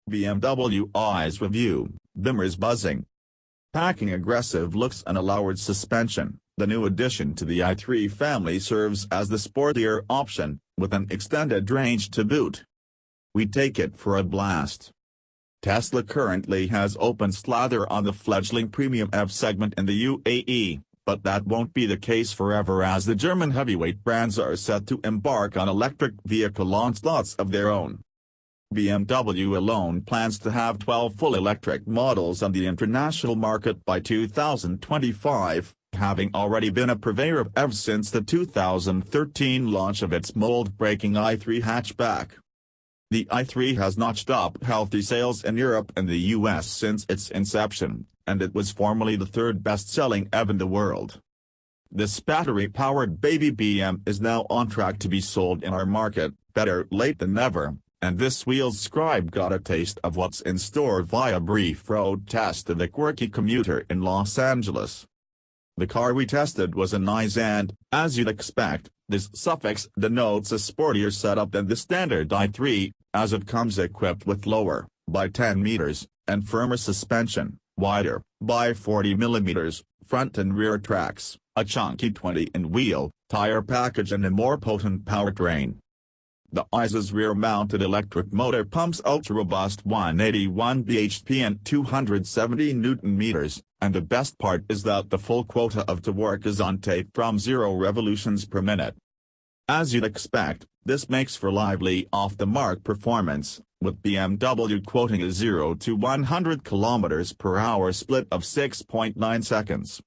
BMW Eyes Review, Bimmer's buzzing. Packing aggressive looks and a lowered suspension, the new addition to the i3 family serves as the sportier option, with an extended range to boot. We take it for a blast. Tesla currently has open slather on the fledgling premium EV segment in the UAE, but that won't be the case forever as the German heavyweight brands are set to embark on electric vehicle onslaughts of their own. BMW alone plans to have 12 full electric models on the international market by 2025, having already been a purveyor of EVs since the 2013 launch of its mould-breaking i3 hatchback. The i3 has notched up healthy sales in Europe and the US since its inception, and it was formerly the third best-selling EV in the world. This battery-powered baby BeeEm is now on track to be sold in our market, better late than never, and this wheel's scribe got a taste of what's in store via a brief road test of the quirky commuter in Los Angeles. The car we tested was a nice and, as you'd expect, this suffix denotes a sportier setup than the standard i3, as it comes equipped with lower, by 10 meters, and firmer suspension, wider, by 40 millimeters, front and rear tracks, a chunky 20-inch wheel, tire package and a more potent powertrain. The i3's rear-mounted electric motor pumps ultra-robust 181 bhp and 270 Nm, and the best part is that the full quota of torque is on tape from 0 revolutions per minute. As you'd expect, this makes for lively off-the-mark performance, with BMW quoting a 0 to 100 km/h split of 6.9 seconds.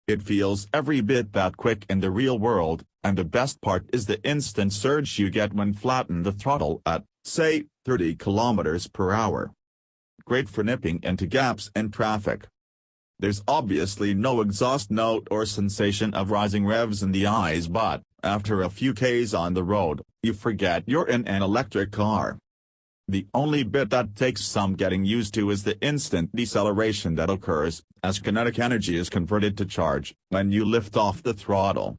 It feels every bit that quick in the real world, and the best part is the instant surge you get when flatten the throttle at, say, 30 km/h. Great for nipping into gaps in traffic. There's obviously no exhaust note or sensation of rising revs in the eyes, but, after a few Ks on the road, you forget you're in an electric car. The only bit that takes some getting used to is the instant deceleration that occurs, as kinetic energy is converted to charge, when you lift off the throttle.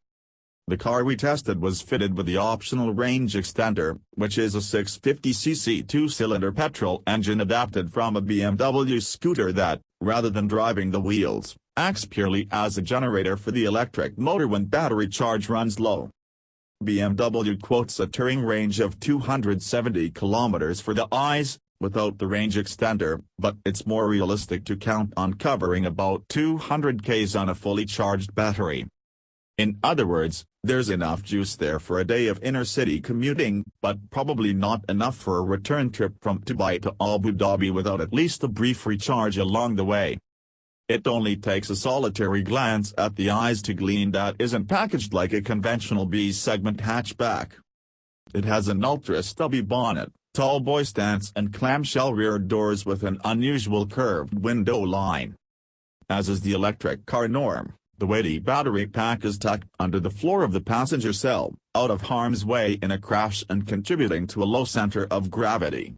The car we tested was fitted with the optional range extender, which is a 650cc two-cylinder petrol engine adapted from a BMW scooter that, rather than driving the wheels, acts purely as a generator for the electric motor when battery charge runs low. BMW quotes a touring range of 270 km for the i3s, without the range extender, but it's more realistic to count on covering about 200 Ks on a fully charged battery. In other words, there's enough juice there for a day of inner-city commuting, but probably not enough for a return trip from Dubai to Abu Dhabi without at least a brief recharge along the way. It only takes a solitary glance at the i3s to glean that isn't packaged like a conventional B-segment hatchback. It has an ultra-stubby bonnet, tall boy stance and clamshell rear doors with an unusual curved window line. As is the electric car norm, the weighty battery pack is tucked under the floor of the passenger cell, out of harm's way in a crash and contributing to a low center of gravity.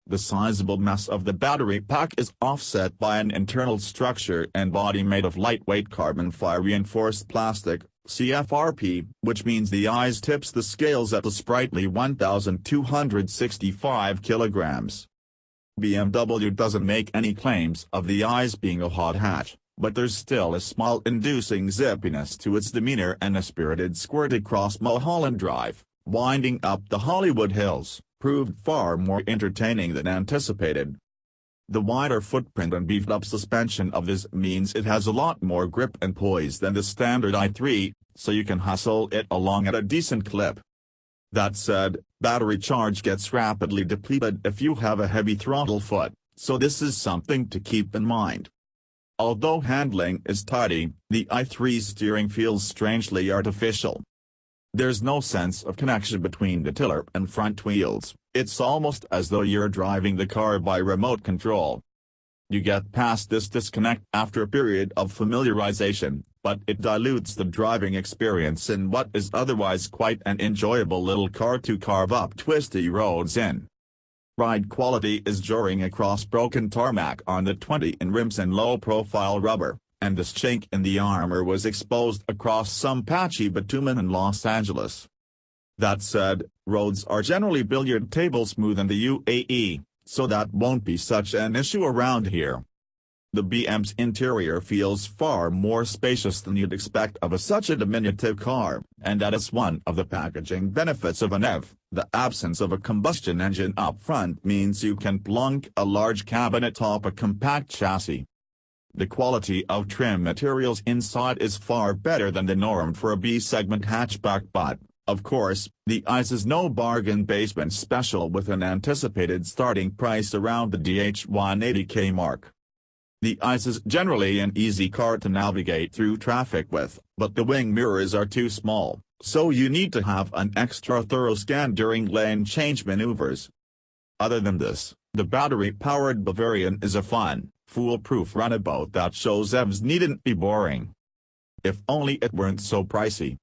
The sizable mass of the battery pack is offset by an internal structure and body made of lightweight carbon fiber-reinforced plastic, CFRP, which means the i3s tips the scales at a sprightly 1,265 kilograms. BMW doesn't make any claims of the i3s being a hot hatch, but there's still a smile-inducing zippiness to its demeanor and a spirited squirt across Mulholland Drive, winding up the Hollywood Hills, proved far more entertaining than anticipated. The wider footprint and beefed-up suspension of this means it has a lot more grip and poise than the standard i3, so you can hustle it along at a decent clip. That said, battery charge gets rapidly depleted if you have a heavy throttle foot, so this is something to keep in mind. Although handling is tidy, the i3's steering feels strangely artificial. There's no sense of connection between the tiller and front wheels, it's almost as though you're driving the car by remote control. You get past this disconnect after a period of familiarization, but it dilutes the driving experience in what is otherwise quite an enjoyable little car to carve up twisty roads in. Ride quality is jarring across broken tarmac on the 20-inch rims and low-profile rubber, and the chink in the armor was exposed across some patchy bitumen in Los Angeles. That said, roads are generally billiard table smooth in the UAE, so that won't be such an issue around here. The BeeEm's interior feels far more spacious than you'd expect of such a diminutive car, and that is one of the packaging benefits of an EV. The absence of a combustion engine up front means you can plunk a large cabin atop a compact chassis. The quality of trim materials inside is far better than the norm for a B-segment hatchback, but, of course, the i3s no bargain basement special with an anticipated starting price around the DH180K mark. The i3s is generally an easy car to navigate through traffic with, but the wing mirrors are too small, so you need to have an extra thorough scan during lane change maneuvers. Other than this, the battery-powered Bavarian is a fun, foolproof runabout that shows EVs needn't be boring. If only it weren't so pricey.